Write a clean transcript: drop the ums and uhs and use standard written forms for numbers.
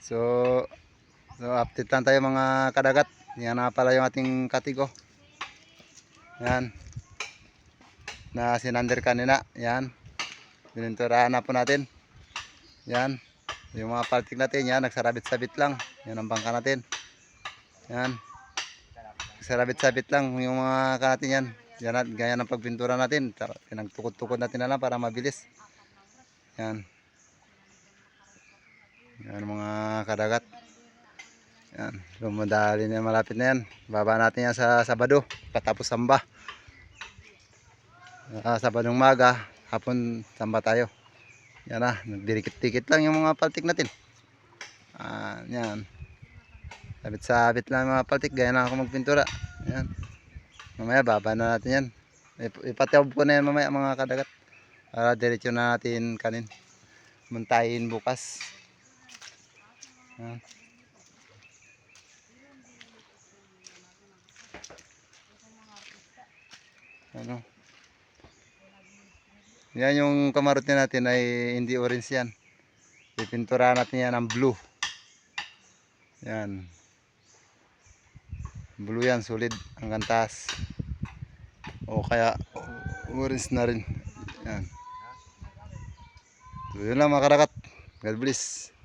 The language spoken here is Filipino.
So, update lang tayo mga kadagat. Yan na pala yung ating katigo. Yan. Na sinander kanina. Yan. Bininturahan na po natin. Yan. Yung mga partik natin. Yan. Nagsarabit-sabit lang. Yan ang bangka natin. Yan. Nagsarabit-sabit lang yung mga kanatin yan. Yan at gaya ng pagpintura natin. Pinagtukod-tukod natin na lang para mabilis. Yan. Yan mga kadagat. Yan, lumadali na, malapit na yan. Baba natin yan sa Sabado, patapos samba. Sabadong maga, hapon samba tayo. Yan na, nagdidikit-dikit lang yung mga paltik natin. Yan. Sabit-sabit lang yung mga paltik, gaya na ako magpintura. Yan. Mamaya baba na natin yan. Ipatiyab ko na yan mamaya mga kadagat. Para diretso na natin kanin. Muntahin bukas. Yan. Ano? Yan yung kamarote natin ay hindi orange yan. Pipinturahan natin yan ng blue. Yan. Blue yan, solid hanggang taas. O kaya orange na rin. Yan. So yun lang mga karakat. God bless.